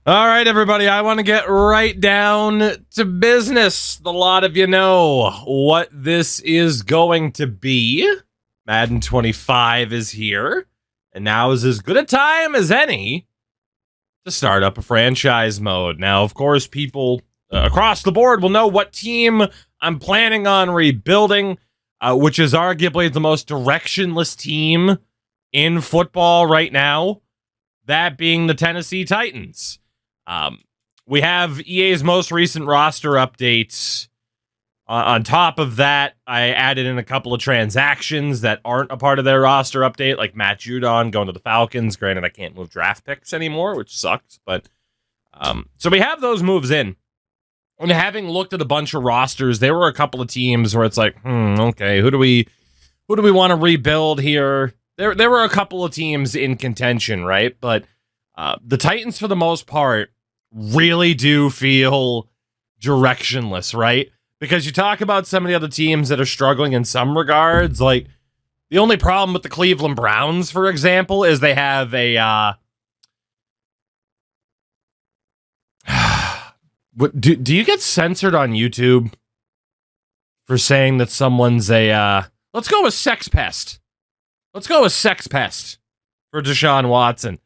All right, everybody, I want to get right down to business. A lot of you know what this is going to be. Madden 25 is here, and now is as good a time as any to start up a franchise mode. Now, of course, people across the board will know what team I'm planning on rebuilding, which is arguably the most directionless team in football right now, that being the Tennessee Titans. We have EA's most recent roster updates. On top of that, I added in a couple of transactions that aren't a part of their roster update, like Matt Judon going to the Falcons. Granted, I can't move draft picks anymore, which sucks. But so we have those moves in. And having looked at a bunch of rosters, there were a couple of teams where it's like, okay, who do we want to rebuild here? There were a couple of teams in contention, right? But the Titans, for the most part, really do feel directionless, right? Because you talk about some of the other teams that are struggling in some regards. Like, the only problem with the Cleveland Browns, for example, is they have a... do you get censored on YouTube for saying that someone's a... let's go with sex pest. Let's go with sex pest for Deshaun Watson.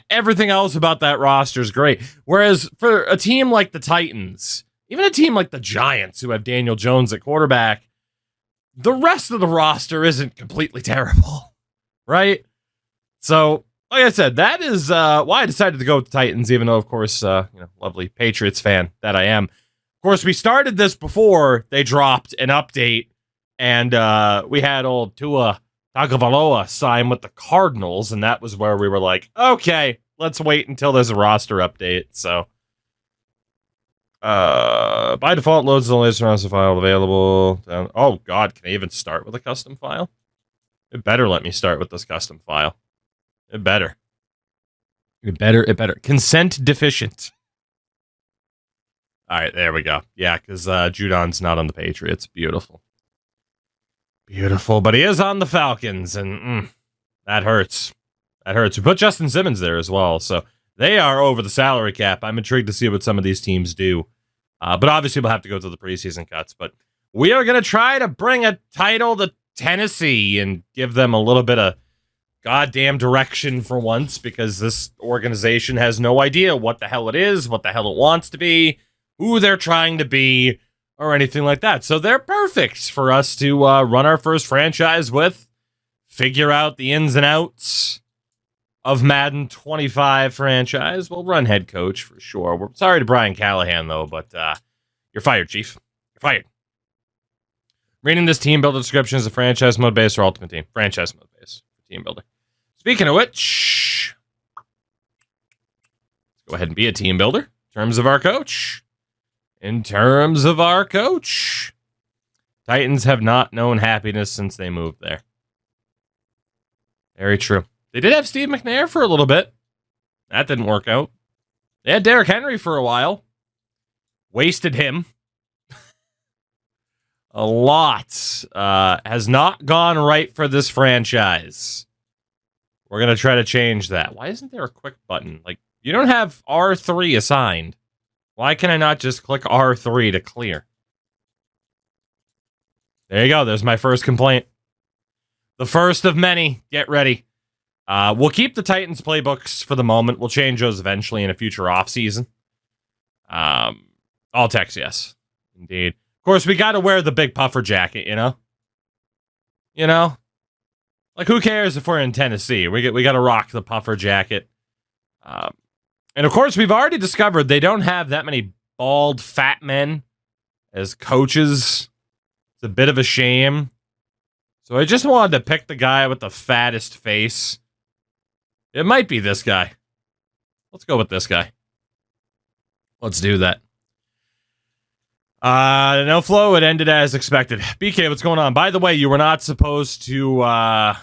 Everything else about that roster is great. Whereas for a team like the Titans, even a team like the Giants, who have Daniel Jones at quarterback, the rest of the roster isn't completely terrible, right? So, like I said, that is why I decided to go with the Titans, even though, of course, lovely Patriots fan that I am. Of course, we started this before they dropped an update, and we had old Tua Tagovailoa sign with the Cardinals, and that was where we were like, okay, let's wait until there's a roster update. So, by default, loads the latest roster file available. Oh, God, can I even start with a custom file? It better let me start with this custom file. It better. It better. Consent deficient. All right, there we go. Yeah, because Judon's not on the Patriots. Beautiful. Beautiful, but he is on the Falcons, and that hurts. That hurts. We put Justin Simmons there as well, so they are over the salary cap. I'm intrigued to see what some of these teams do. But obviously, we'll have to go to the preseason cuts. But we are going to try to bring a title to Tennessee and give them a little bit of goddamn direction for once, because this organization has no idea what the hell it is, what the hell it wants to be, who they're trying to be, or anything like that. So they're perfect for us to run our first franchise with, figure out the ins and outs of Madden 25 franchise. We'll run head coach for sure. We're sorry to Brian Callahan, though, but you're fired, Chief. You're fired. Reading this team builder description is a franchise mode base or ultimate team. Franchise mode base for team builder. Speaking of which, let's go ahead and be a team builder in terms of our coach. Titans have not known happiness since they moved there. Very true. They did have Steve McNair for a little bit. That didn't work out. They had Derrick Henry for a while. Wasted him. A lot has not gone right for this franchise. We're going to try to change that. Why isn't there a quick button? Like, you don't have R3 assigned. Why can I not just click R3 to clear? There you go. There's my first complaint. The first of many. Get ready. We'll keep the Titans playbooks for the moment. We'll change those eventually in a future offseason. All text, yes. Indeed. Of course, we got to wear the big puffer jacket, you know? You know? Like, who cares if we're in Tennessee? We got to rock the puffer jacket. And of course, we've already discovered they don't have that many bald, fat men as coaches. It's a bit of a shame. So I just wanted to pick the guy with the fattest face. It might be this guy. Let's go with this guy. Let's do that. No flow. It ended as expected. BK, what's going on? By the way, you were not supposed to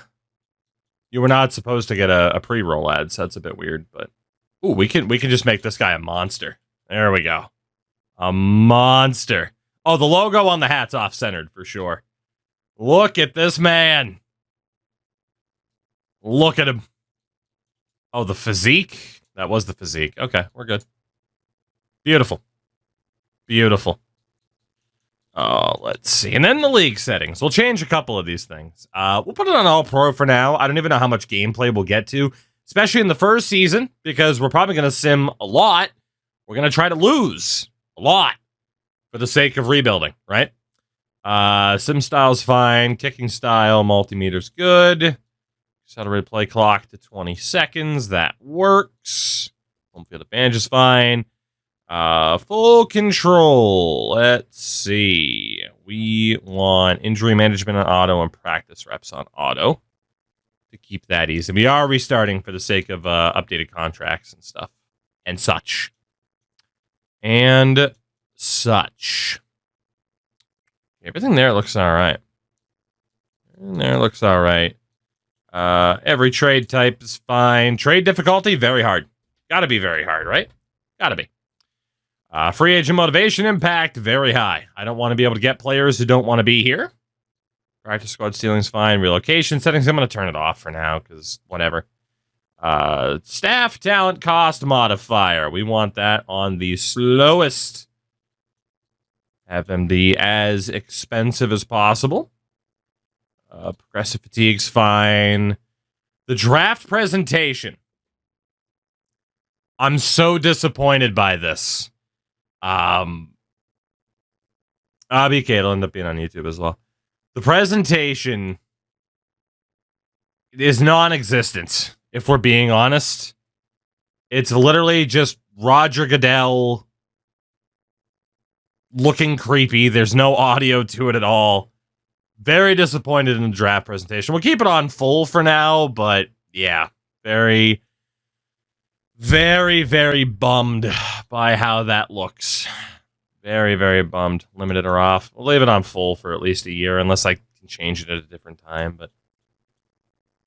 get a pre-roll ad, so that's a bit weird, but ooh, we can just make this guy a monster. There we go. A monster. Oh, the logo on the hat's off-centered for sure. Look at this man. Look at him. Oh, the physique. That was the physique. Okay, we're good. Beautiful. Beautiful. Oh, let's see. And then the league settings. We'll change a couple of these things. We'll put it on all pro for now. I don't even know how much gameplay we'll get to, especially in the first season, because we're probably going to sim a lot. We're going to try to lose a lot for the sake of rebuilding, right? Sim style's fine. Kicking style, multimeter's good. Accelerated play clock to 20 seconds. That works. Home field advantage is fine. Full control. Let's see. We want injury management on auto and practice reps on auto to keep that easy. We are restarting for the sake of updated contracts and stuff and such. And such. Everything there looks all right. Every trade type is fine. Trade difficulty, very hard. Gotta be very hard, right? Gotta be. Free agent motivation impact, very high. I don't want to be able to get players who don't want to be here. Practice squad stealing's fine. Relocation settings, I'm going to turn it off for now, because whatever. Staff talent cost modifier. We want that on the slowest. Have them be as expensive as possible. Progressive fatigue's fine. The draft presentation. I'm so disappointed by this. BK, it'll end up being on YouTube as well. The presentation is non-existent, if we're being honest. It's literally just Roger Goodell looking creepy. There's no audio to it at all. Very disappointed in the draft presentation. We'll keep it on full for now, but yeah, very, very, very bummed by how that looks. Very, very bummed. Limited or off. We'll leave it on full for at least a year, unless I can change it at a different time. But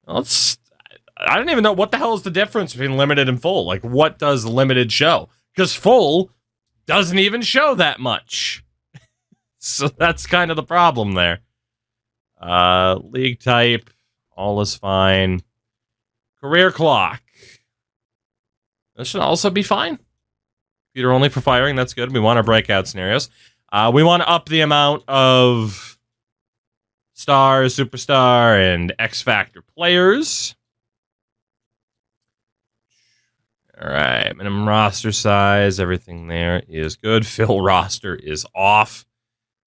I don't even know what the hell is the difference between limited and full. Like, what does limited show? Because full doesn't even show that much. So that's kind of the problem there. League type, all is fine. Career clock. This should also be fine. Computer only for firing, that's good. We want our breakout scenarios. We want to up the amount of star, superstar, and X Factor players. All right, minimum roster size, everything there is good. Fill roster is off.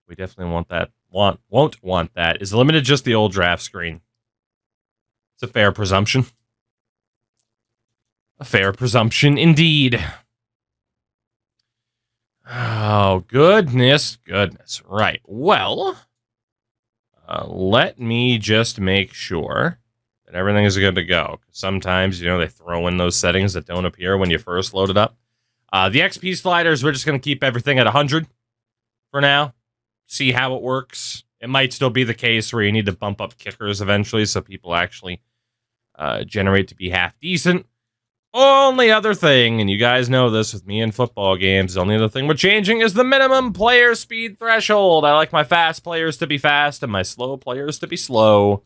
We definitely want that. Won't want that. Is limited just the old draft screen? It's a fair presumption. A fair presumption indeed. Oh, goodness. Right. Well, let me just make sure that everything is good to go. Sometimes, they throw in those settings that don't appear when you first load it up. The XP sliders, we're just going to keep everything at 100 for now. See how it works. It might still be the case where you need to bump up kickers eventually so people actually generate to be half decent. Only other thing, and you guys know this with me in football games, the only other thing we're changing is the minimum player speed threshold. I like my fast players to be fast and my slow players to be slow.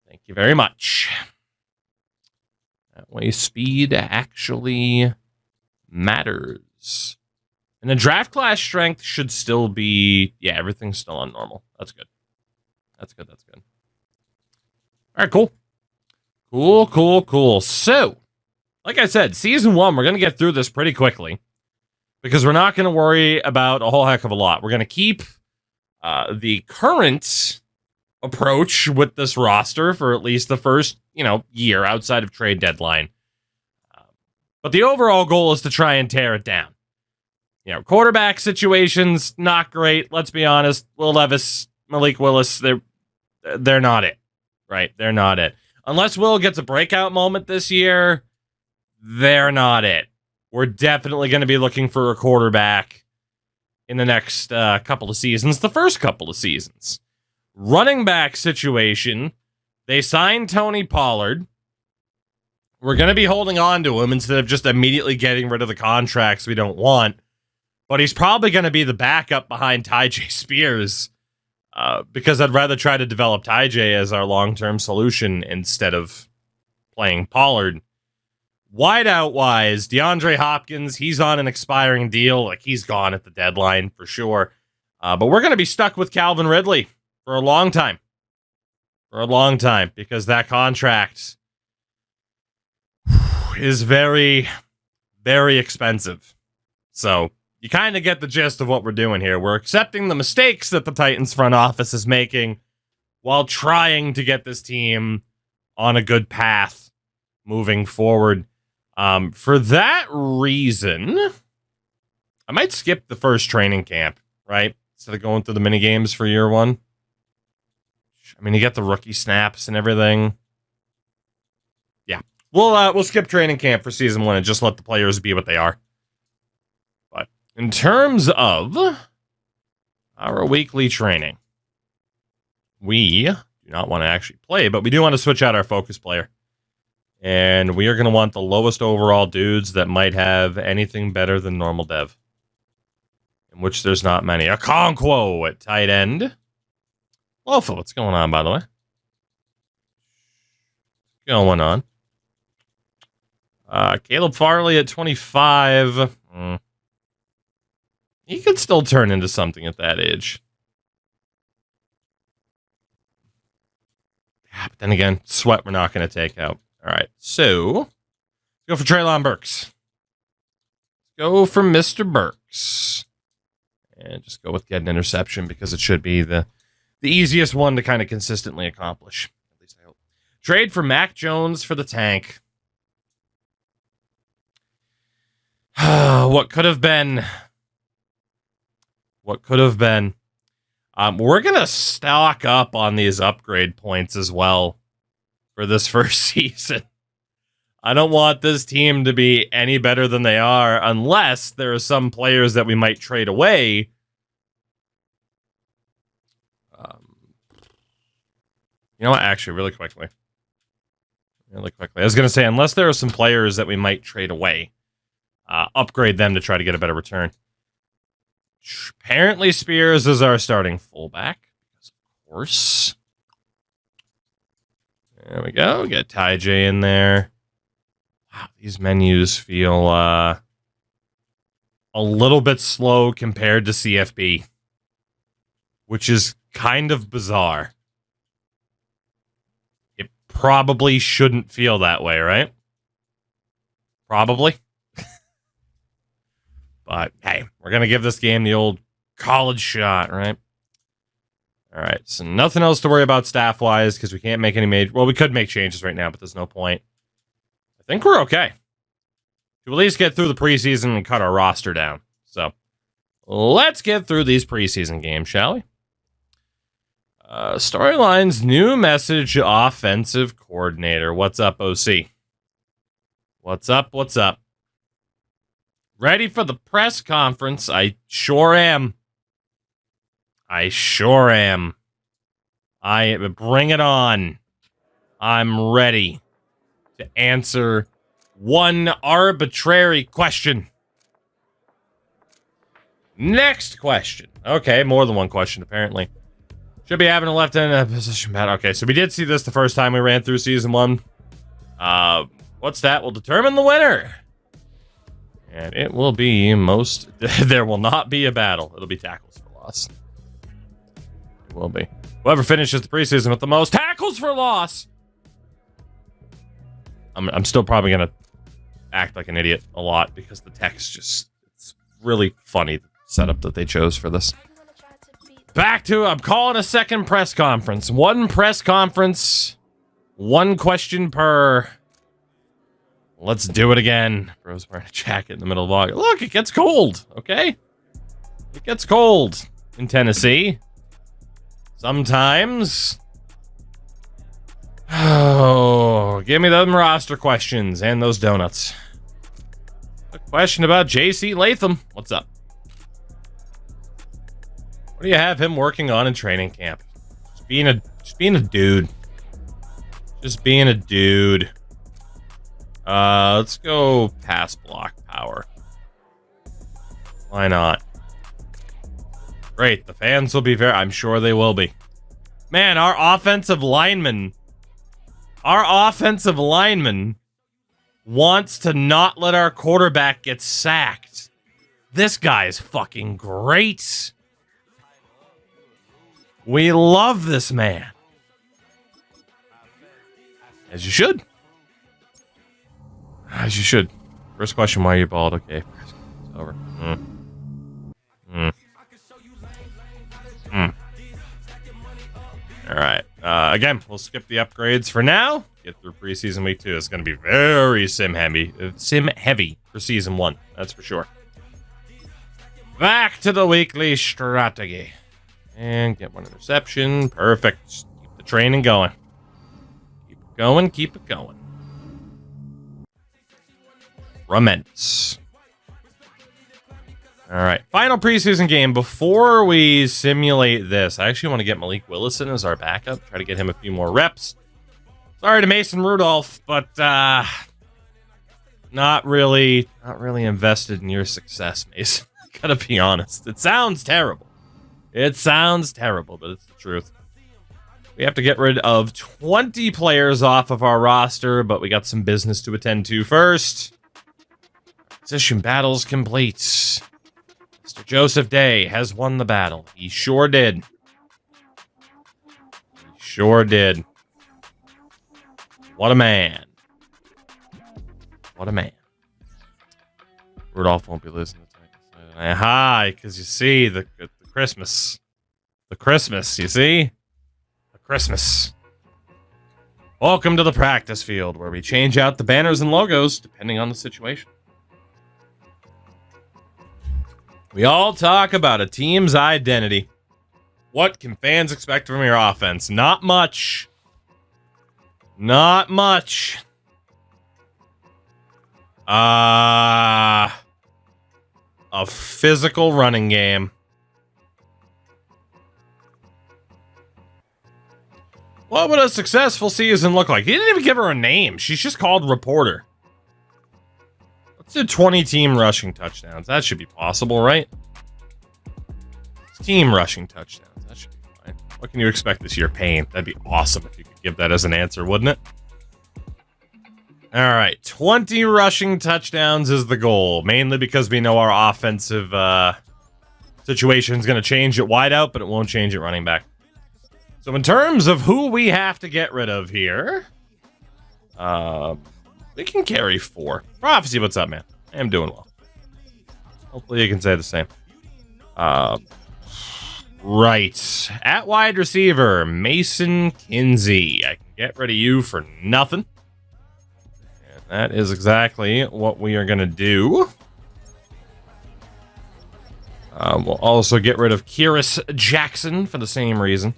Thank you very much. That way speed actually matters. And the draft class strength should still be... Yeah, everything's still on normal. That's good. That's good. All right, cool. Cool. So, like I said, Season 1, we're going to get through this pretty quickly. Because we're not going to worry about a whole heck of a lot. We're going to keep the current approach with this roster for at least the first, year outside of trade deadline. But the overall goal is to try and tear it down. Quarterback situations, not great. Let's be honest. Will Levis, Malik Willis, they're not it. Right? They're not it. Unless Will gets a breakout moment this year, they're not it. We're definitely going to be looking for a quarterback in the next couple of seasons. The first couple of seasons. Running back situation, they signed Tony Pollard. We're going to be holding on to him instead of just immediately getting rid of the contracts we don't want. But he's probably going to be the backup behind Tyjae Spears because I'd rather try to develop Tyjae as our long-term solution instead of playing Pollard Wideout wise, DeAndre Hopkins, he's on an expiring deal. Like, he's gone at the deadline for sure. But we're going to be stuck with Calvin Ridley for a long time. For a long time, because that contract is very, very expensive. So you kind of get the gist of what we're doing here. We're accepting the mistakes that the Titans front office is making while trying to get this team on a good path moving forward. For that reason, I might skip the first training camp, right? Instead of going through the mini games for year one. I mean, you get the rookie snaps and everything. Yeah, we'll skip training camp for season one and just let the players be what they are. But in terms of our weekly training, we do not want to actually play, but we do want to switch out our focus player. And we are going to want the lowest overall dudes that might have anything better than normal dev. In which there's not many. Okonkwo at tight end. Lofa, what's going on, by the way? What's going on? Caleb Farley at 25. He could still turn into something at that age. Yeah, but then again, Sweat we're not going to take out. All right, so go for Treylon Burks. Go for Mr. Burks. And just go with get an interception because it should be the easiest one to kind of consistently accomplish. At least I hope. Trade for Mac Jones for the tank. What could have been? What could have been? We're going to stock up on these upgrade points as well for this first season. I don't want this team to be any better than they are unless there are some players that we might trade away. You know what? Actually, really quickly. I was going to say, unless there are some players that we might trade away, upgrade them to try to get a better return. Apparently, Spears is our starting fullback. Of course. There we go. Get Ty J in there. Wow, these menus feel a little bit slow compared to CFB, which is kind of bizarre. It probably shouldn't feel that way, right? Probably. But, hey, we're going to give this game the old college shot, right? All right, so nothing else to worry about staff-wise because we can't make any major... Well, we could make changes right now, but there's no point. I think we're okay. To at least get through the preseason and cut our roster down. So, let's get through these preseason games, shall we? Storylines, new message, offensive coordinator. What's up, OC? What's up? What's up? Ready for the press conference? I sure am. I sure am. Bring it on. I'm ready to answer one arbitrary question. Next question. Okay, more than one question, apparently. Should be having a left end position bat. Okay, so we did see this the first time we ran through season one. What's that? Will determine the winner. And it will be there will not be a battle. It'll be tackles for loss. It will be. Whoever finishes the preseason with the most tackles for loss. I'm still probably going to act like an idiot a lot because the text it's really funny the setup that they chose for this. Back to, I'm calling a second press conference. One press conference, one question per. Let's do it again. Bro's wearing a jacket in the middle of August. Look, it gets cold, okay? It gets cold in Tennessee. Sometimes. Oh, give me them roster questions and those donuts. A question about JC Latham. What's up? What do you have him working on in training camp? Just being a dude. Just being a dude. Let's go pass block power. Why not? Great. The fans will be I'm sure they will be. Man, our offensive linemen wants to not let our quarterback get sacked. This guy is fucking great. We love this man. As you should. As you should. First question, why are you bald? Okay. It's over. Alright. Again, we'll skip the upgrades for now. Get through preseason week 2. It's going to be very sim heavy for season 1. That's for sure. Back to the weekly strategy. And get 1 interception. Perfect. Just keep the training going. Keep it going. Keep it going. Remnants. All right. Final preseason game. Before we simulate this, I actually want to get Malik Willison as our backup. Try to get him a few more reps. Sorry to Mason Rudolph, but not really invested in your success, Mason. Gotta be honest. It sounds terrible. It sounds terrible, but it's the truth. We have to get rid of 20 players off of our roster, but we got some business to attend to first. Position battles complete. Mr. Joseph Day has won the battle. He sure did. He sure did. What a man. What a man. Rudolph won't be listening to me. Hi, because you see the Christmas. The Christmas, you see? The Christmas. Welcome to the practice field, where we change out the banners and logos depending on the situation. We all talk about a team's identity. What can fans expect from your offense? Not much. Not much. A physical running game. What would a successful season look like? He didn't even give her a name. She's just called Reporter. Let's do 20 team rushing touchdowns. That should be possible, right? Team rushing touchdowns. That should be fine. What can you expect this year? Pain. That'd be awesome if you could give that as an answer, wouldn't it? All right. 20 rushing touchdowns is the goal. Mainly because we know our offensive situation is going to change at wideout, but it won't change at running back. So in terms of who we have to get rid of here, we can carry 4. Prophecy, what's up, man? I am doing well. Hopefully you can say the same. Right. At wide receiver, Mason Kinsey. I can get rid of you for nothing. And that is exactly what we are going to do. We'll also get rid of Kyrus Jackson for the same reason.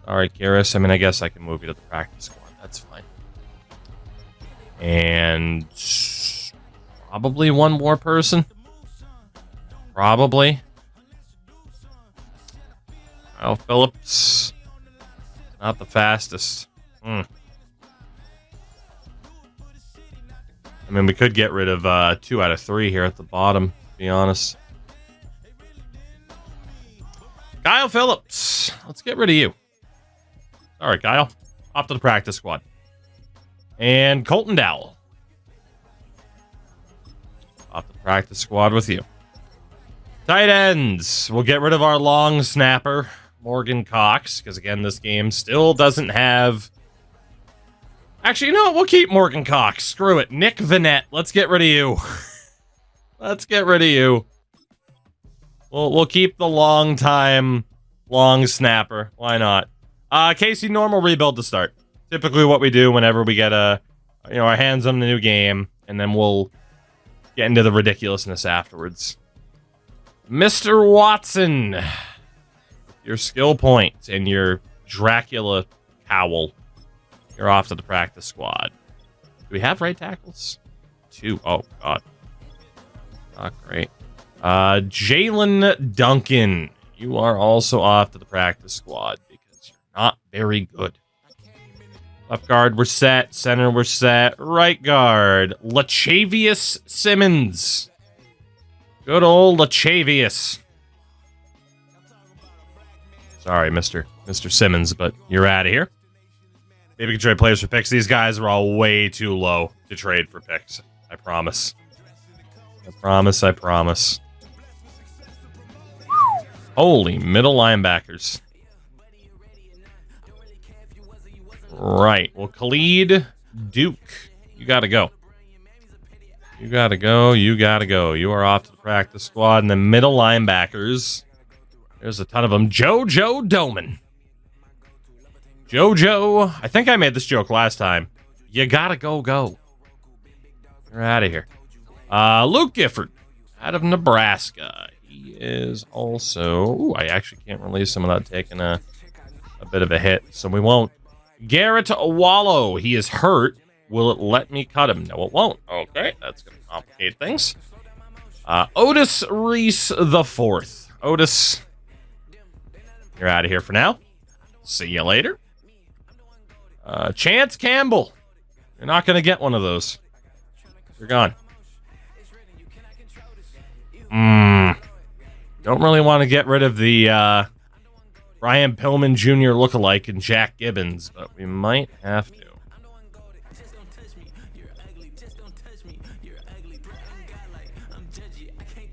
Sorry, Kyrus. I mean, I guess I can move you to the practice squad. That's fine. And probably one more person. Probably. Kyle Phillips. Not the fastest. I mean, we could get rid of 2 out of 3 here at the bottom, to be honest. Kyle Phillips. Let's get rid of you. All right, Kyle. Off to the practice squad. And Colton Dowell. Off the practice squad with you. Tight ends. We'll get rid of our long snapper, Morgan Cox, because, again, this game still doesn't have... Actually, you know what? We'll keep Morgan Cox. Screw it. Nick Vanette. Let's get rid of you. Let's get rid of you. We'll keep the long snapper. Why not? Casey, normal rebuild to start. Typically what we do whenever we get our hands on the new game, and then we'll get into the ridiculousness afterwards. Mr. Watson, your skill points and your Dracula cowl, you're off to the practice squad. Do we have right tackles? 2. Oh, God. Not great. Jalen Duncan, you are also off to the practice squad because you're not very good. Left guard, we're set. Center, we're set. Right guard, Lachavius Simmons. Good old Lachavius. Sorry, Mr. Simmons, but you're out of here. Maybe we can trade players for picks. These guys are all way too low to trade for picks. I promise. I promise, I promise. Holy middle linebackers. Right. Well, Khalid Duke, you gotta go. You gotta go. You gotta go. You are off to the practice squad. And the middle linebackers, there's a ton of them. JoJo Doman. JoJo, I think I made this joke last time. You gotta go. You're out of here. Luke Gifford, out of Nebraska. He is also... Ooh, I actually can't release him without taking a bit of a hit, so we won't. Garrett Wallow, he is hurt. Will it let me cut him? No, it won't. Okay, that's going to complicate things. Otis Reese the fourth. Otis, you're out of here for now. See you later. Chance Campbell. You're not going to get one of those. You're gone. Don't really want to get rid of the Brian Pillman Jr. lookalike and Jack Gibbons, but we might have to.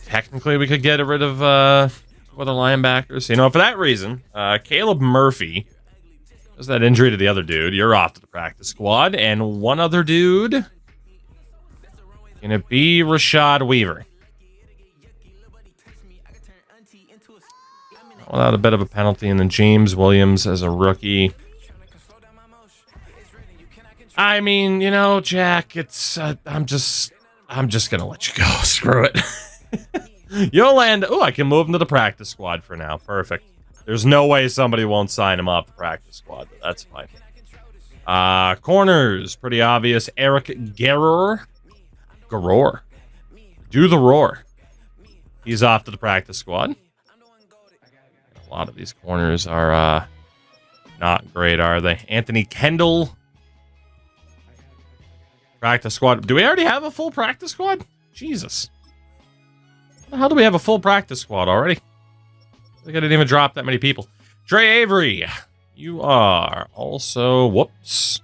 Technically, we could get rid of other linebackers. You know, for that reason, Caleb Murphy has that injury to the other dude. You're off to the practice squad. And one other dude. Can it be Rashad Weaver? Without a bit of a penalty. And then James Williams as a rookie. I mean, you know, Jack, it's... I'm just going to let you go. Screw it. You'll land... Oh, I can move him to the practice squad for now. Perfect. There's no way somebody won't sign him off the practice squad, but that's fine. Corners, pretty obvious. Eric Garrour. Do the roar. He's off to the practice squad. A lot of these corners are not great, are they? Anthony Kendall. Practice squad. Do we already have a full practice squad? Jesus. How do we have a full practice squad already? I think I didn't even drop that many people. Trey Avery, you are also whoops.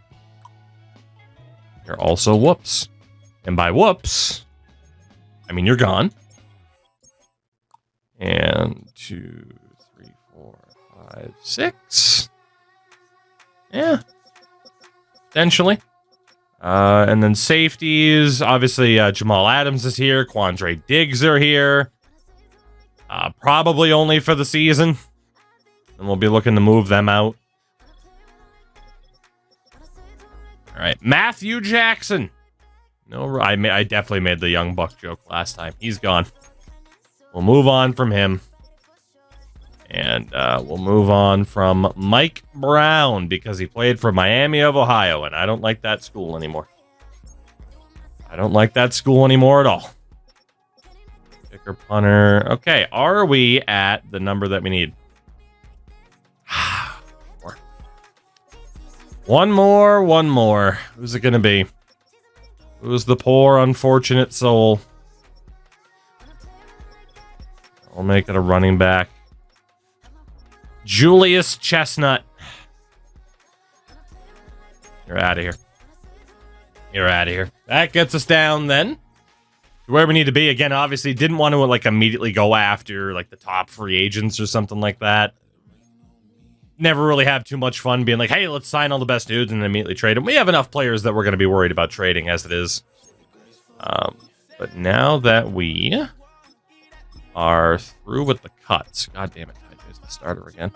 You're also whoops. And by whoops, I mean you're gone. And 2, 3, 4, 5, 6. Yeah. Potentially. And then safeties, obviously Jamal Adams is here. Quandre Diggs are here. Probably only for the season. And we'll be looking to move them out. All right, Matthew Jackson. No, I definitely made the young buck joke last time. He's gone. We'll move on from him. And we'll move on from Mike Brown because he played for Miami of Ohio, and I don't like that school anymore. I don't like that school anymore at all. Kicker, punter. Okay, are we at the number that we need? One more. Who's it going to be? Who's the poor, unfortunate soul? I'll make it a running back. Julius Chestnut. You're out of here. You're out of here. That gets us down then to where we need to be. Again, obviously didn't want to like immediately go after like the top free agents or something like that. Never really have too much fun being like, hey, let's sign all the best dudes and then immediately trade them. We have enough players that we're going to be worried about trading as it is. But now that we are through with the cuts, god damn it. The starter again.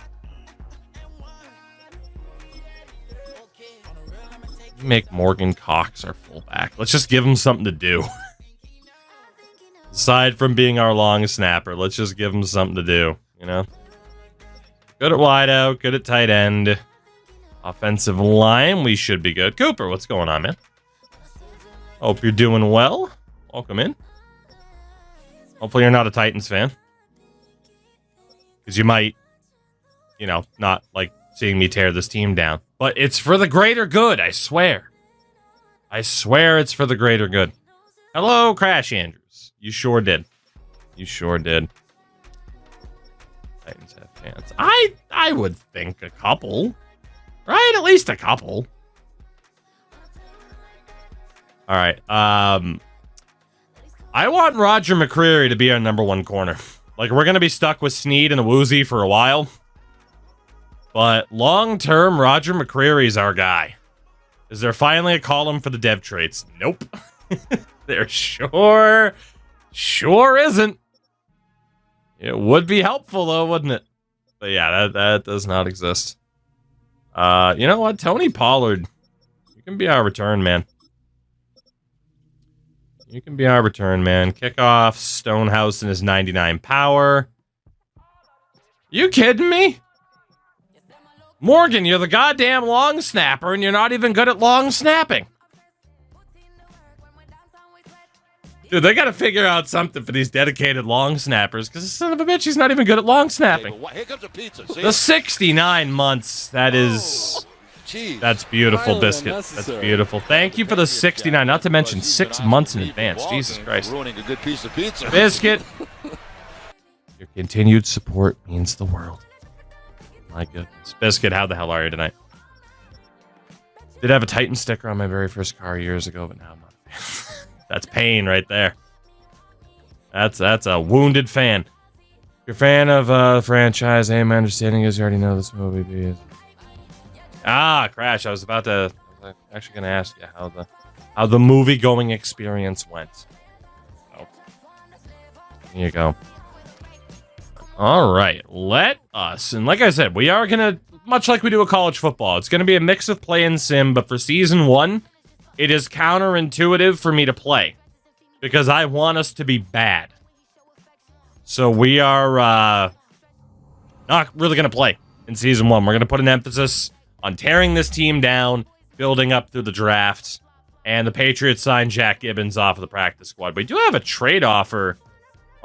Make Morgan Cox our fullback. Let's just give him something to do. Aside from being our long snapper, let's just give him something to do, you know? Good at wideout, good at tight end. Offensive line, we should be good. Cooper, what's going on, man? Hope you're doing well. Welcome in. Hopefully you're not a Titans fan. Because you might, you know, not like seeing me tear this team down. But it's for the greater good, I swear. I swear it's for the greater good. Hello, Crash Andrews. You sure did. You sure did. Titans have fans. I would think a couple. Right? At least a couple. All right. I want Roger McCreary to be our number one corner. Like, we're going to be stuck with Snead and Woozy for a while. But long-term, Roger McCreary is our guy. Is there finally a column for the dev traits? Nope. There sure isn't. It would be helpful, though, wouldn't it? But yeah, that does not exist. You know what? Tony Pollard, you can be our return man. You can be our return man. Kickoff, Stonehouse and his 99 power. You kidding me? Morgan, you're the goddamn long snapper, and you're not even good at long snapping. Dude, they gotta figure out something for these dedicated long snappers, because the son of a bitch, he's not even good at long snapping. Here comes a pizza. The 69 months, that is... That's beautiful, Biscuit. That's beautiful. Thank you for the 69, not to mention 6 months in advance. Jesus Christ. Ruining a good piece of pizza. Biscuit. Your continued support means the world. My goodness. Biscuit, how the hell are you tonight? Did have a Titan sticker on my very first car years ago, but now I'm not a fan. That's pain right there. That's a wounded fan. If you're a fan of the franchise, my understanding is you already know this movie. Ah, Crash, I was actually going to ask you how the movie-going experience went. So, here you go. All right, let us, and like I said, we are going to, much like we do with college football, it's going to be a mix of play and sim, but for Season 1, it is counterintuitive for me to play, because I want us to be bad. So we are not really going to play in Season 1. We're going to put an emphasis on tearing this team down, building up through the draft, and the Patriots signed Jack Gibbons off of the practice squad. We do have a trade offer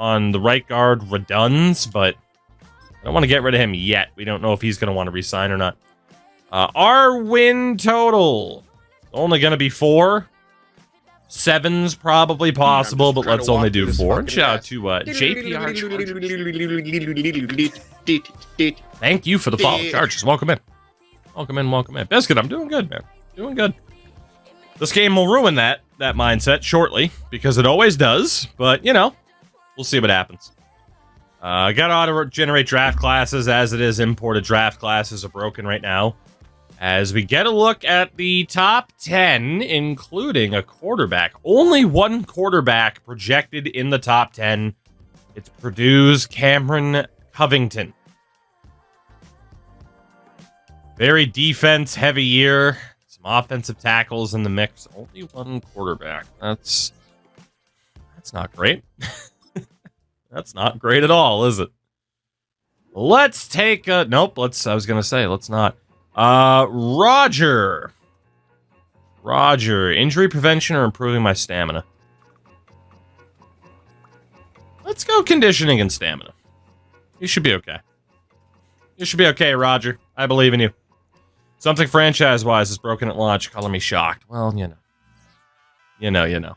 on the right guard, Reduns, but I don't want to get rid of him yet. We don't know if he's going to want to resign or not. Our win total, only going to be 4. 7's probably possible, but let's only do 4. And shout out to JPR Chargers. Thank you for the follow, Chargers. Welcome in. Welcome in, welcome in. Biscuit, I'm doing good, man. Doing good. This game will ruin that mindset shortly, because it always does, but, you know, we'll see what happens. I got to auto-generate draft classes as it is. Imported draft classes are broken right now. As we get a look at the top 10, including a quarterback. Only one quarterback projected in the top 10. It's Purdue's Cameron Covington. Very defense-heavy year. Some offensive tackles in the mix. Only one quarterback. That's not great. That's not great at all, is it? Let's take a... Nope, I was going to say, let's not. Roger. Injury prevention or improving my stamina? Let's go conditioning and stamina. You should be okay. You should be okay, Roger. I believe in you. Something franchise-wise is broken at launch, calling me shocked. Well, you know.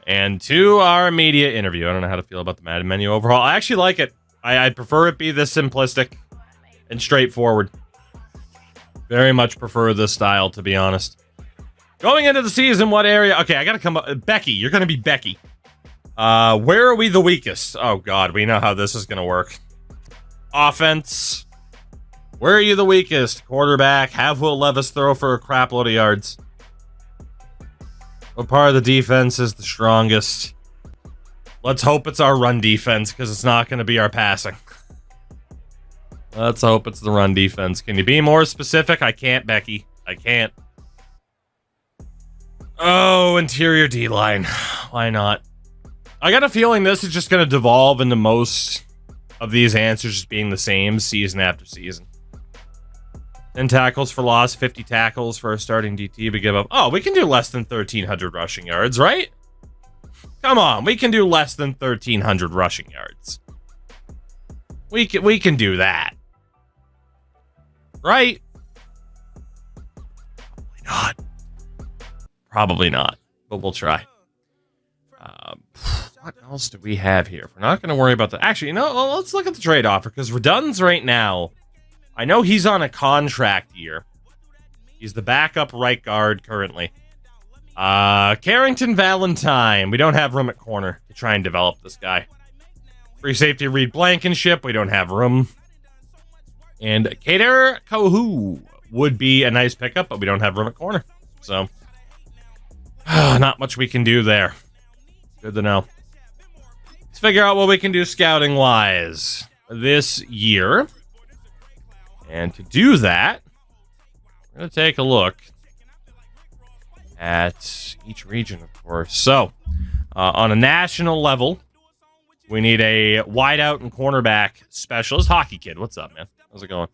And to our media interview. I don't know how to feel about the Madden menu overall. I actually like it. I prefer it be this simplistic and straightforward. Very much prefer this style, to be honest. Going into the season, what area? Okay, I gotta come up. Becky, you're gonna be Becky. Where are we the weakest? Oh, God, we know how this is gonna work. Offense. Where are you the weakest? Quarterback. Have Will Levis throw for a crap load of yards. What part of the defense is the strongest? Let's hope it's our run defense, because it's not going to be our passing. Let's hope it's the run defense. Can you be more specific? I can't, Becky. I can't. Oh, interior D-line. Why not? I got a feeling this is just going to devolve into most of these answers just being the same season after season. 10 tackles for loss, 50 tackles for a starting DT to give up. Oh, we can do less than 1,300 rushing yards, right? Come on, we can do less than 1,300 rushing yards. We can do that. Right? Probably not. Probably not, but we'll try. What else do we have here? We're not going to worry about that. Actually, you know, let's look at the trade offer, because Reduns right now, I know he's on a contract year. He's the backup right guard currently. Carrington Valentine. We don't have room at corner to try and develop this guy. Free safety Reed Blankenship. We don't have room. And Kader Kohu would be a nice pickup, but we don't have room at corner. So, not much we can do there. Good to know. Let's figure out what we can do scouting-wise this year. And to do that, we're going to take a look at each region, of course. So, on a national level, we need a wideout and cornerback specialist. Hockey Kid, what's up, man? How's it going?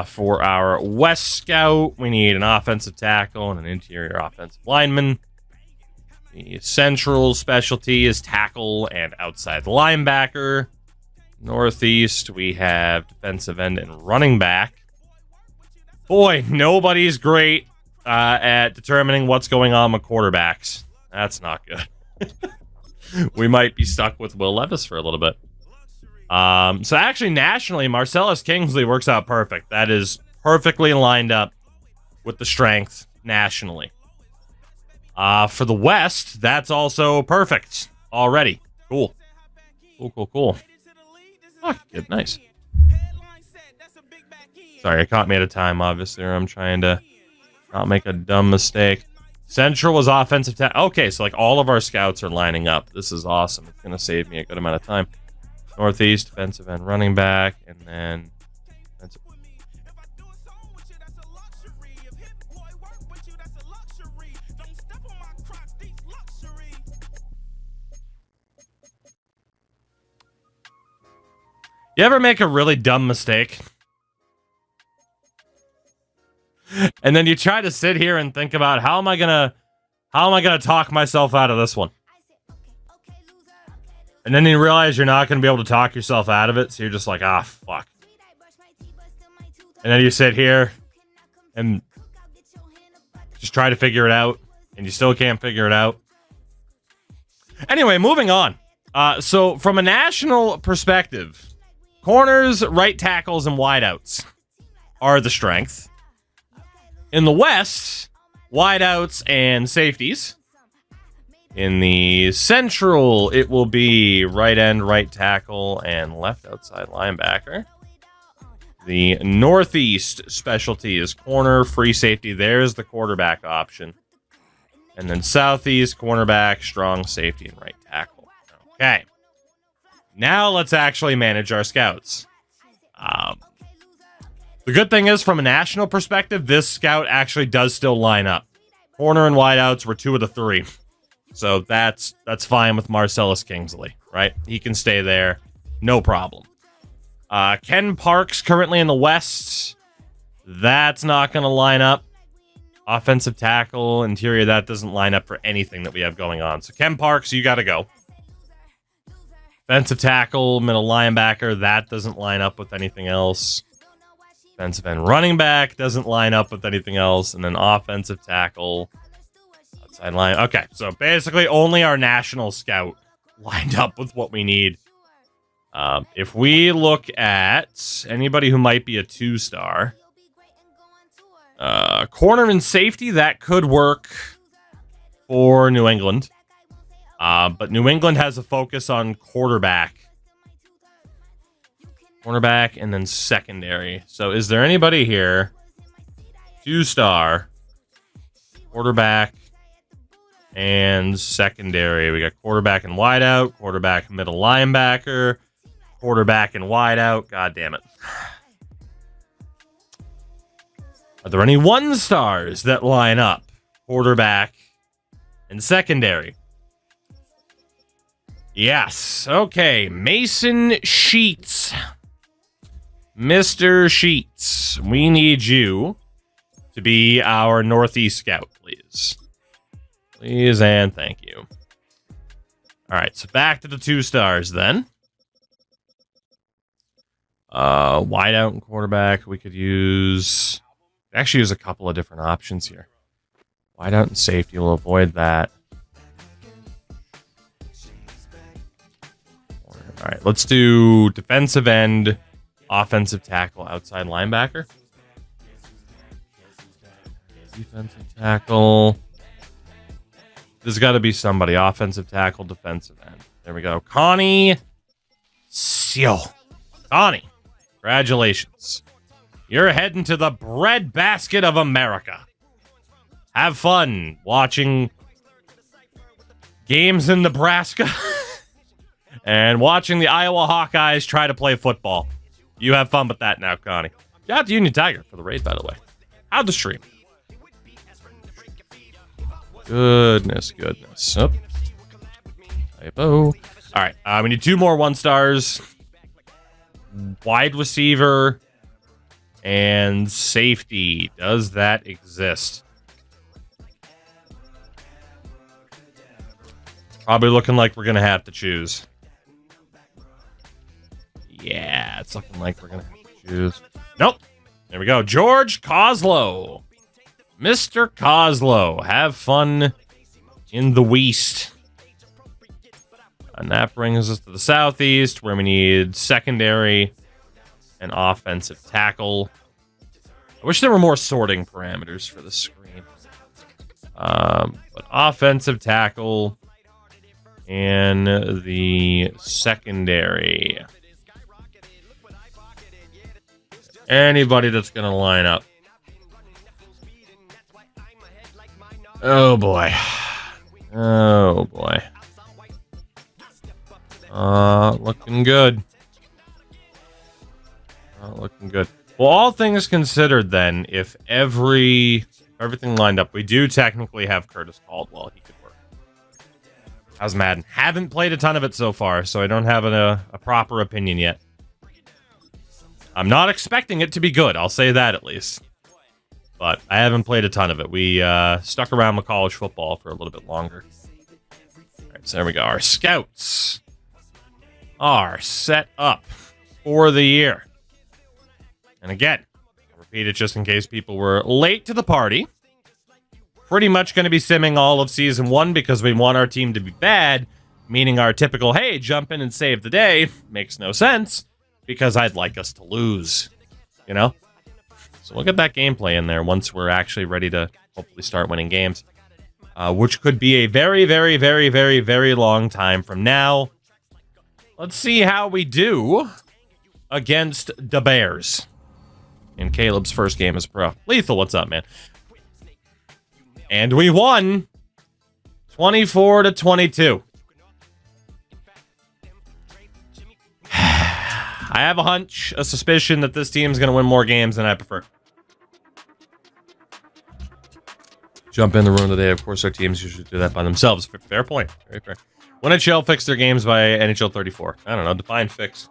For our West Scout, we need an offensive tackle and an interior offensive lineman. The Central specialty is tackle and outside linebacker. Northeast, we have defensive end and running back. Boy, nobody's great at determining what's going on with quarterbacks. That's not good. We might be stuck with Will Levis for a little bit. So actually, nationally, Marcellus Kingsley works out perfect. That is perfectly lined up with the strength nationally. For the West, that's also perfect already. Cool. Cool. Oh, good, nice. Sorry, it caught me at a time, obviously, or I'm trying to not make a dumb mistake. Central was offensive tackle. Okay, so like all of our scouts are lining up. This is awesome. It's going to save me a good amount of time. Northeast, defensive end, running back, and then... You ever make a really dumb mistake? And then you try to sit here and think about how am I gonna talk myself out of this one? And then you realize you're not gonna be able to talk yourself out of it, so you're just like, ah, fuck. And then you sit here and just try to figure it out, and you still can't figure it out. Anyway, moving on. So from a national perspective, corners, right tackles, and wideouts are the strength. In the West, wideouts and safeties. In the Central, it will be right end, right tackle, and left outside linebacker. The Northeast specialty is corner, free safety. There's the quarterback option. And then Southeast, cornerback, strong safety, and right tackle. Okay. Now let's actually manage our scouts. The good thing is, from a national perspective, this scout actually does still line up. Corner and wideouts were 2 of the 3. So that's fine with Marcellus Kingsley, right? He can stay there. No problem. Ken Parks, currently in the West. That's not going to line up. Offensive tackle, interior, that doesn't line up for anything that we have going on. So Ken Parks, you got to go. Defensive tackle, middle linebacker, that doesn't line up with anything else. Defensive end running back doesn't line up with anything else. And then offensive tackle, outside line. Okay, so basically only our national scout lined up with what we need. If we look at anybody who might be a 2-star, corner and safety, that could work for New England. But New England has a focus on quarterback. Cornerback and then secondary. So is there anybody here? 2-star, quarterback, and secondary. We got quarterback and wideout, quarterback, middle linebacker, quarterback and wideout. God damn it. Are there any 1-stars that line up? Quarterback and secondary. Yes. Okay. Mason Sheets. Mr. Sheets, we need you to be our Northeast scout, please. Please and thank you. All right, so back to the 2-stars then. Wideout and quarterback, we could actually use a couple of different options here. Wideout and safety, we'll avoid that. All right, let's do defensive end, offensive tackle, outside linebacker. Defensive tackle. There's got to be somebody. Offensive tackle, defensive end. There we go. Connie Seal. Connie, congratulations. You're heading to the breadbasket of America. Have fun watching games in Nebraska and watching the Iowa Hawkeyes try to play football. You have fun with that now, Connie. Shout out to Union Tiger for the raid, by the way. How'd the stream? Goodness. Oh. Typo. All right, we need 2 more 1-stars. Wide receiver and safety. Does that exist? Probably looking like we're going to have to choose. Yeah, it's looking like we're going to have to choose. Nope. There we go. George Coslow. Mr. Coslow. Have fun in the West. And that brings us to the Southeast, where we need secondary and offensive tackle. I wish there were more sorting parameters for the screen. But offensive tackle and the secondary. Anybody that's going to line up. Oh, boy. Oh, boy. Looking good. Looking good. Well, all things considered, then, if everything lined up, we do technically have Curtis Caldwell. He could work. How's Madden? Haven't played a ton of it so far, so I don't have a proper opinion yet. I'm not expecting it to be good. I'll say that at least. But I haven't played a ton of it. We stuck around with college football for a little bit longer. All right, so there we go. Our scouts are set up for the year. And again, I'll repeat it just in case people were late to the party. Pretty much going to be simming all of Season 1 because we want our team to be bad, meaning our typical, hey, jump in and save the day, makes no sense because I'd like us to lose, you know? So we'll get that gameplay in there once we're actually ready to hopefully start winning games, which could be a very, very, very, very, very long time from now. Let's see how we do against the Bears in Caleb's first game as pro. Lethal, what's up, man? And we won 24-22. I have a hunch, a suspicion that this team's going to win more games than I prefer. Jump in the room today. Of course, our teams usually do that by themselves. Fair point. Very fair. When NHL fix their games by NHL 34? I don't know. Define fix.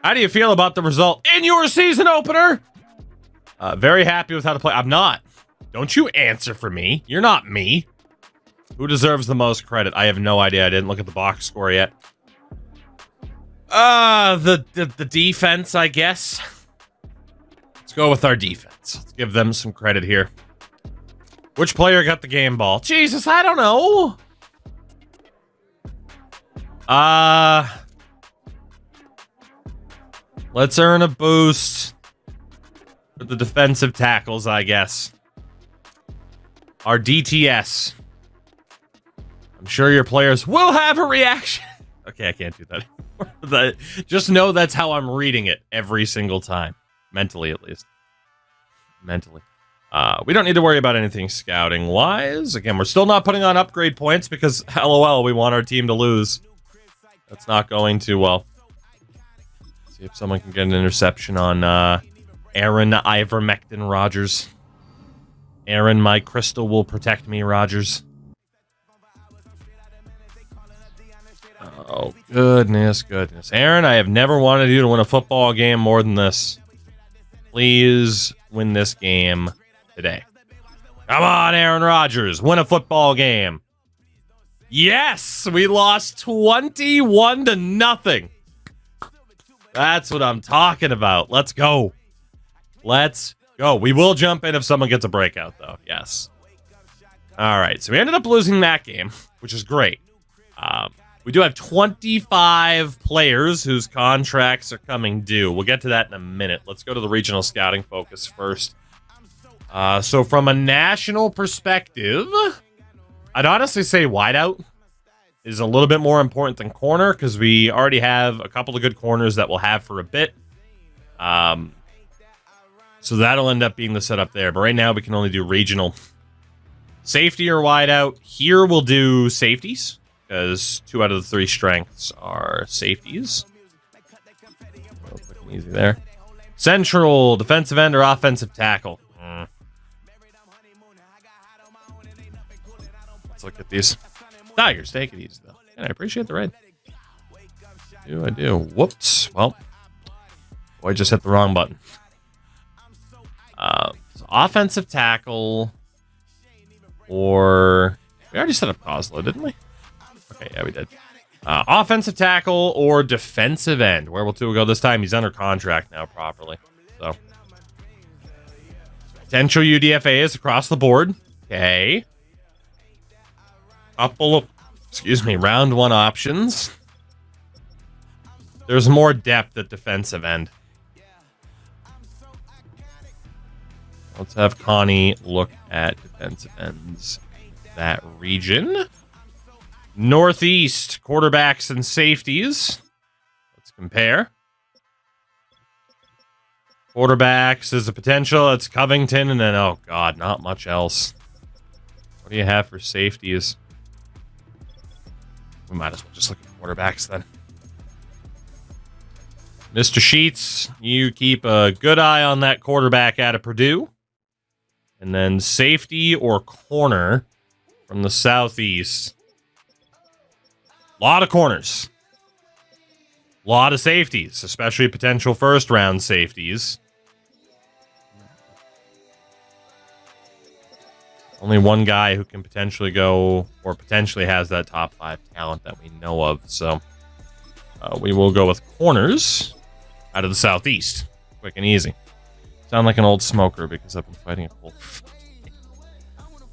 How do you feel about the result in your season opener? Very happy with how to play. I'm not. Don't you answer for me. You're not me. Who deserves the most credit? I have no idea. I didn't look at the box score yet. The defense, I guess. Let's go with our defense. Let's give them some credit here. Which player got the game ball? Jesus, I don't know. Let's earn a boost for the defensive tackles, I guess. Our DTS. I'm sure your players will have a reaction. Okay, I can't do that anymore. Just know that's how I'm reading it every single time. Mentally, at least. Mentally. We don't need to worry about anything scouting-wise. Again, we're still not putting on upgrade points because, LOL, we want our team to lose. That's not going too well. See if someone can get an interception on Aaron Ivermectin Rogers. Aaron, my crystal will protect me, Rogers. Oh, goodness. Aaron, I have never wanted you to win a football game more than this. Please win this game today. Come on, Aaron Rodgers. Win a football game. Yes, we lost 21-0. That's what I'm talking about. Let's go. Let's go. We will jump in if someone gets a breakout, though. Yes. All right, so we ended up losing that game, which is great. We do have 25 players whose contracts are coming due. We'll get to that in a minute. Let's go to the regional scouting focus first. So from a national perspective, I'd honestly say wideout is a little bit more important than corner because we already have a couple of good corners that we'll have for a bit. So that'll end up being the setup there. But right now we can only do regional. Safety or wideout. Here we'll do safeties because 2 out of the 3 strengths are safeties. Real quick and easy there. Central, defensive end or offensive tackle. Let's look at these. Tigers, take it easy, though. And I appreciate the raid. I do. Whoops. Well, boy, I just hit the wrong button. So offensive tackle or... We already set up Kozlo, didn't we? Okay, yeah, we did. Offensive tackle or defensive end. Where will Tua go this time? He's under contract now properly. So potential UDFAs across the board. Okay. Couple of, round 1 options. There's more depth at defensive end. Let's have Connie look at defensive ends. That region. Northeast, quarterbacks and safeties. Let's compare. Quarterbacks is a potential. It's Covington, and then, oh god, not much else. What do you have for safeties? We might as well just look at quarterbacks then. Mr. Sheets, you keep a good eye on that quarterback out of Purdue. And then safety or corner from the southeast. A lot of corners. A lot of safeties, especially potential first-round safeties. Only one guy who can potentially go, or potentially has that top 5 talent that we know of. So we will go with corners out of the southeast. Quick and easy. Sound like an old smoker because I've been fighting a cold.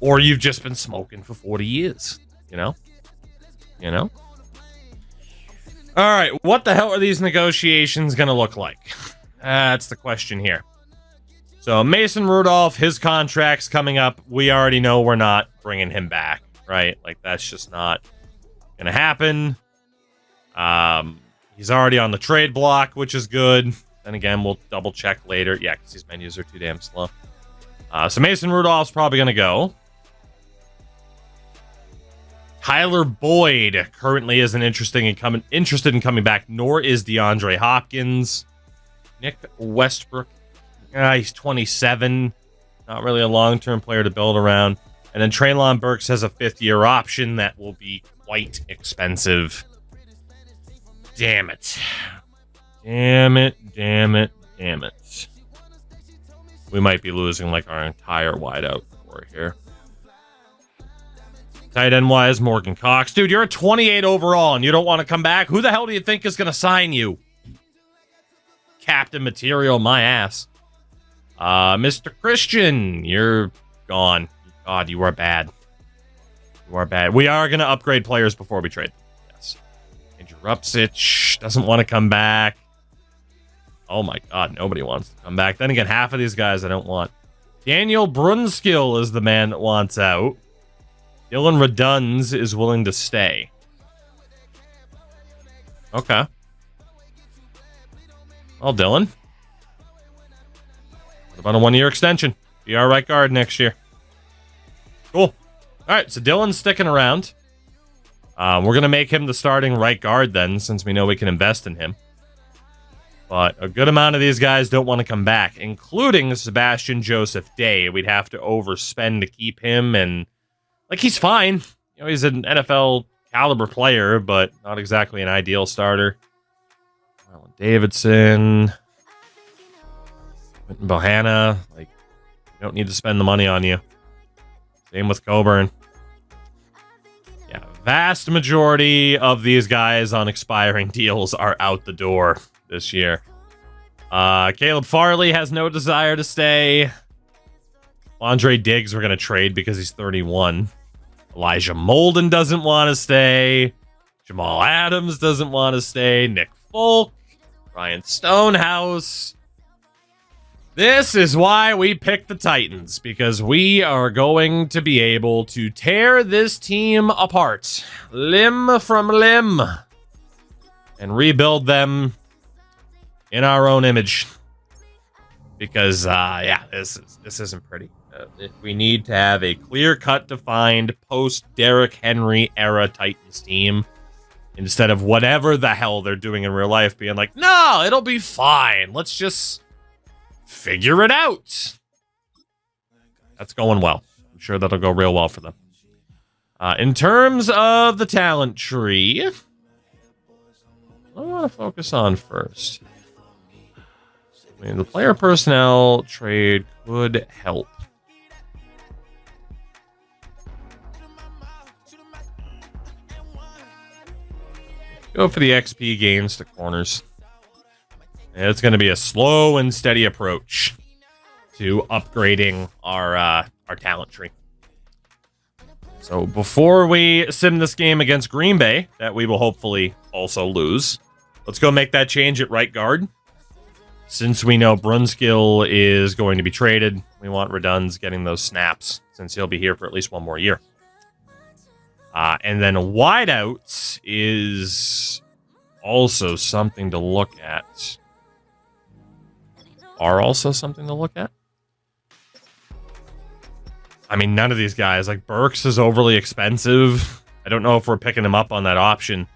Or you've just been smoking for 40 years. You know? You know? All right, what the hell are these negotiations going to look like? That's the question here. So Mason Rudolph, his contract's coming up. We already know we're not bringing him back, right? Like, that's just not going to happen. He's already on the trade block, which is good. Then again, we'll double check later. Yeah, because these menus are too damn slow. So Mason Rudolph's probably going to go. Tyler Boyd currently isn't interested in coming back, nor is DeAndre Hopkins. Nick Westbrook, he's 27. Not really a long-term player to build around. And then Treylon Burks has a 5th-year option that will be quite expensive. Damn it. Damn it, damn it, damn it. We might be losing like our entire wideout core here. Tight end wise, Morgan Cox. Dude, you're a 28 overall and you don't want to come back? Who the hell do you think is going to sign you? Captain material, my ass. Mr. Christian, you're gone. God, you are bad. You are bad. We are going to upgrade players before we trade. Yes. Andrew Rupsich doesn't want to come back. Oh my god, nobody wants to come back. Then again, half of these guys I don't want. Daniel Brunskill is the man that wants out. Dylan Reduns is willing to stay. Okay. Well, Dylan. What about a 1-year extension? Be our right guard next year. Cool. Alright, so Dylan's sticking around. We're going to make him the starting right guard then, since we know we can invest in him. But a good amount of these guys don't want to come back, including Sebastian Joseph Day. We'd have to overspend to keep him, and like, he's fine. You know, he's an NFL caliber player, but not exactly an ideal starter. Marlon Davidson, Quentin Bohanna, like, you don't need to spend the money on you. Same with Coburn. Yeah, vast majority of these guys on expiring deals are out the door this year. Caleb Farley has no desire to stay. Andre Diggs we're going to trade because he's 31. Elijah Molden doesn't want to stay. Jamal Adams doesn't want to stay. Nick Folk. Ryan Stonehouse. This is why we picked the Titans, because we are going to be able to tear this team apart, limb from limb, and rebuild them in our own image. Because, yeah, this isn't pretty. We need to have a clear-cut, defined post-Derrick Henry era Titans team, instead of whatever the hell they're doing in real life, being like, no, it'll be fine. Let's just figure it out. That's going well. I'm sure that'll go real well for them. In terms of the talent tree, what do I want to focus on first? I mean, the player personnel trade could help. Go for the XP gains to corners. It's going to be a slow and steady approach to upgrading our talent tree. So before we sim this game against Green Bay, that we will hopefully also lose, let's go make that change at right guard. Since we know Brunskill is going to be traded, we want Reduns getting those snaps, since he'll be here for at least one more year. And then wideouts is also something to look at. Also something to look at. I mean, none of these guys, like Burks is overly expensive. I don't know if we're picking him up on that option.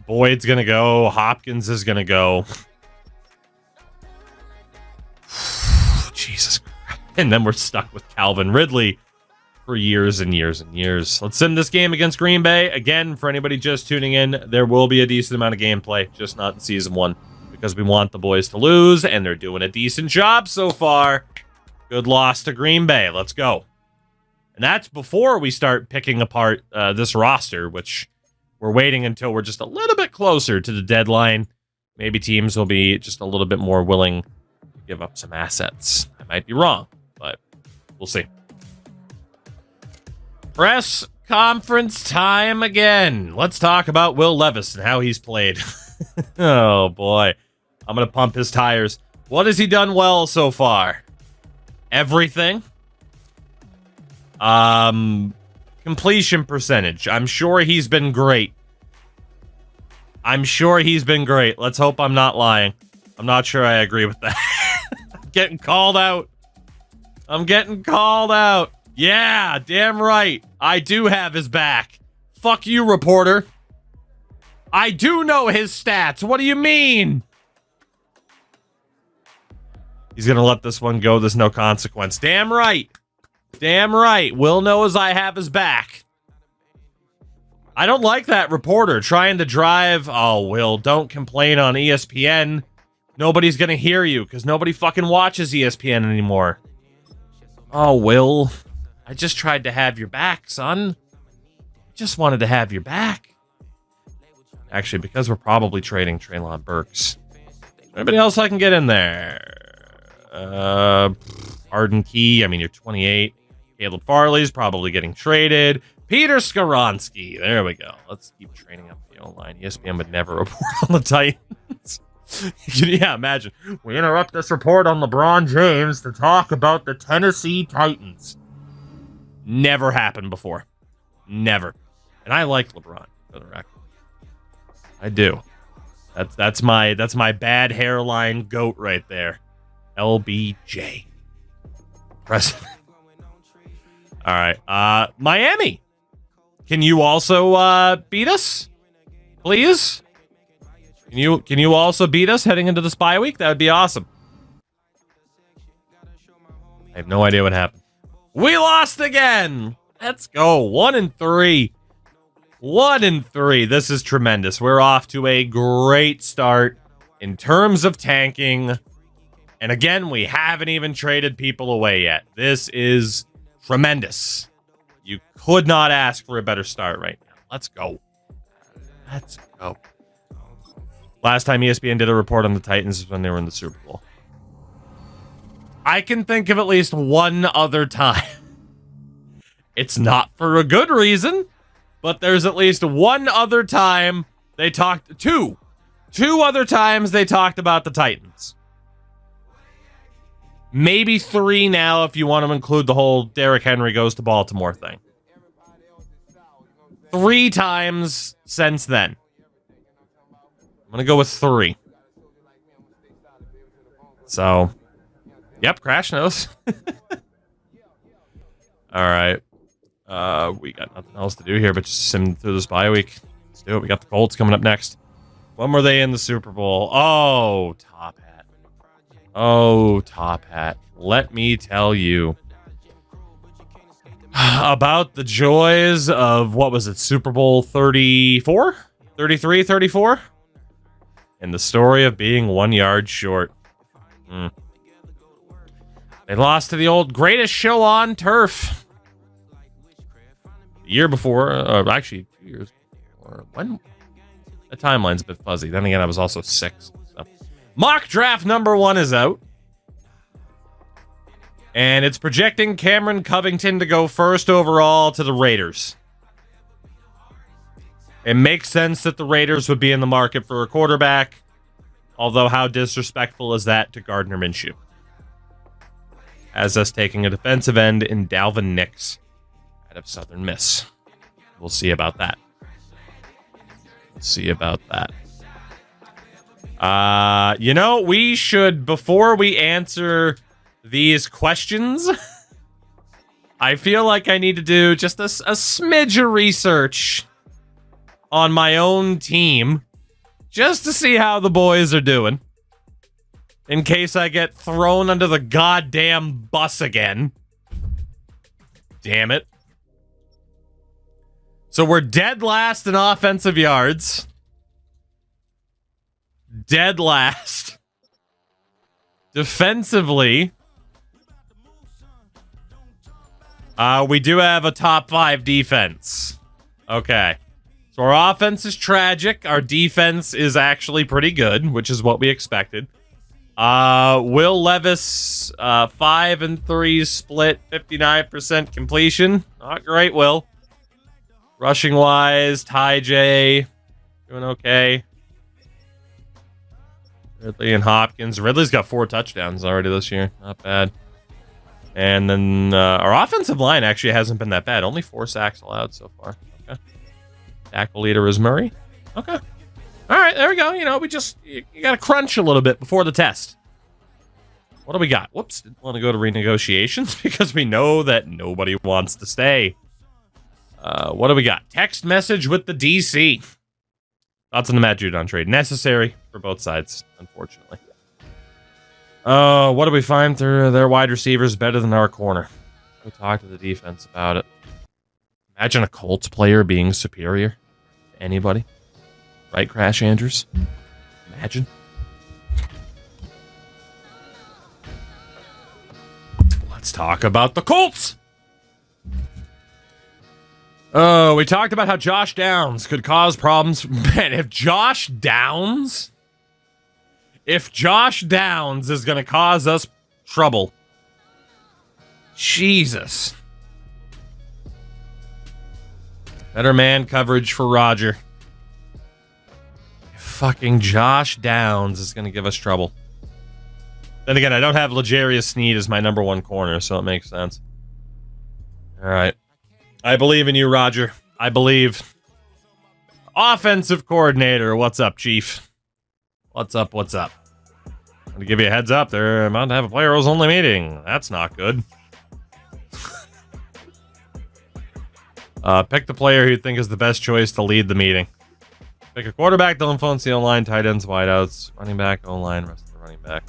Boyd's gonna go. Hopkins is gonna go. Jesus Christ. And then we're stuck with Calvin Ridley for years and years and years. Let's sim this game against Green Bay. Again, for anybody just tuning in, there will be a decent amount of gameplay, just not in Season 1. Because we want the boys to lose, and they're doing a decent job so far. Good loss to Green Bay. Let's go. And that's before we start picking apart this roster, which we're waiting until we're just a little bit closer to the deadline. Maybe teams will be just a little bit more willing to give up some assets. I might be wrong, but we'll see. Press conference time again. Let's talk about Will Levis and how he's played. Oh, boy. I'm going to pump his tires. What has he done well so far? Everything. Completion percentage. I'm sure he's been great. Let's hope I'm not lying. I'm not sure I agree with that. I'm getting called out. Yeah, damn right. I do have his back. Fuck you, reporter. I do know his stats. What do you mean? He's going to let this one go. There's no consequence. Damn right. Will knows I have his back. I don't like that reporter trying to drive. Oh, Will, don't complain on ESPN. Nobody's going to hear you because nobody fucking watches ESPN anymore. Oh, Will, I just tried to have your back, son. Just wanted to have your back. Actually, because we're probably trading Treylon Burks. Anybody else I can get in there? Arden Key, I mean, you're 28. Caleb Farley's probably getting traded. Peter Skoronsky. There we go. Let's keep training up the O-line. ESPN would never report on the Titans. Yeah, imagine. We interrupt this report on LeBron James to talk about the Tennessee Titans. Never happened before. Never. And I like LeBron, for the record. I do. That's my bad hairline goat right there. LBJ. President. All right. Miami. Can you also beat us? Please? Can you also beat us heading into the bye week? That would be awesome. I have no idea what happened. We lost again. Let's go. 1-3. 1-3. This is tremendous. We're off to a great start in terms of tanking. And again, we haven't even traded people away yet. This is tremendous. You could not ask for a better start right now. Let's go. Let's go. Last time ESPN did a report on the Titans was when they were in the Super Bowl. I can think of at least one other time. It's not for a good reason, but there's at least one other time they talked... Two other times they talked about the Titans. Maybe 3 now if you want to include the whole Derrick Henry goes to Baltimore thing. 3 times since then. I'm going to go with 3. So, yep, Crash knows. All right. We got nothing else to do here but just sim through this bye week. Let's do it. We got the Colts coming up next. When were they in the Super Bowl? Oh, Top Hat. Oh, Top Hat. Let me tell you about the joys of, what was it, Super Bowl 34? 33, 34? And the story of being 1 yard short. They lost to the old greatest show on turf. The year before, actually 2 years before. When? The timeline's a bit fuzzy. Then again, I was also 6. So. Mock draft number 1 is out. And it's projecting Cameron Covington to go first overall to the Raiders. It makes sense that the Raiders would be in the market for a quarterback. Although, how disrespectful is that to Gardner Minshew? As us taking a defensive end in Dalvin Nix out of Southern Miss. We'll see about that. You know, we should, before we answer these questions, I feel like I need to do just a smidge of research on my own team just to see how the boys are doing. In case I get thrown under the goddamn bus again. Damn it. So we're dead last in offensive yards. Dead last. Defensively, we do have a top 5 defense. Okay. So our offense is tragic. Our defense is actually pretty good, which is what we expected. Will Levis, 5 and 3 split, 59% completion. Not great, Will. Rushing wise, Ty J doing okay. Ridley and Hopkins. Ridley's got 4 touchdowns already this year. Not bad. And then our offensive line actually hasn't been that bad. Only 4 sacks allowed so far. Okay. Tackle leader is Murray. Okay. All right, there we go. You know, you got to crunch a little bit before the test. What do we got? Whoops, didn't want to go to renegotiations because we know that nobody wants to stay. What do we got? Text message with the DC. Thoughts on the Matt Judon trade. Necessary for both sides, unfortunately. What do we find through their wide receivers better than our corner? Go talk to the defense about it. Imagine a Colts player being superior to anybody. Right, Crash Andrews? Imagine. Let's talk about the Colts. Oh, we talked about how Josh Downs could cause problems. Man, if Josh Downs is going to cause us trouble. Jesus. Better man coverage for Roger. Fucking Josh Downs is going to give us trouble. Then again, I don't have L'Jarius Sneed as my number 1 corner, so it makes sense. All right. I believe in you, Roger. I believe. Offensive coordinator. What's up, Chief? What's up? I'm going to give you a heads up. They're about to have a players-only meeting. That's not good. Pick the player who you think is the best choice to lead the meeting. Pick a quarterback, Dylan Fonseca, O-line, tight ends, wideouts, running back, O-line, rest of the running back.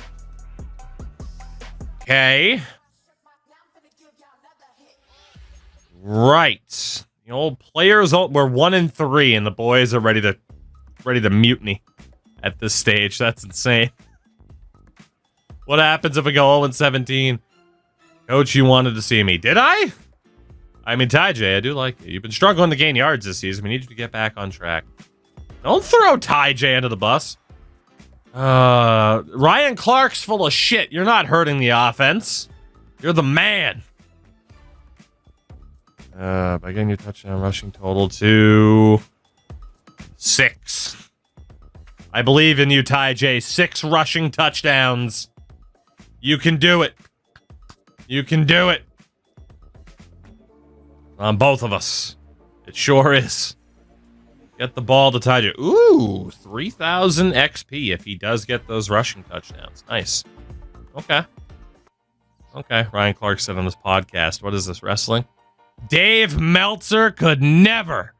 Okay. Right. The old players, we're 1 and 3, and the boys are ready to mutiny at this stage. That's insane. What happens if we go 0 and 17? Coach, you wanted to see me. Did I? I mean, Ty J, I do like you. You've been struggling to gain yards this season. We need you to get back on track. Don't throw Ty J under the bus. Ryan Clark's full of shit. You're not hurting the offense. You're the man. By getting your touchdown rushing total to 6. I believe in you, Ty J. 6 rushing touchdowns. You can do it. You can do it. On both of us. It sure is. Get the ball to Taiju. Ooh, 3,000 XP if he does get those rushing touchdowns. Nice. Okay. Okay, Ryan Clark said on this podcast, what is this, wrestling? Dave Meltzer could never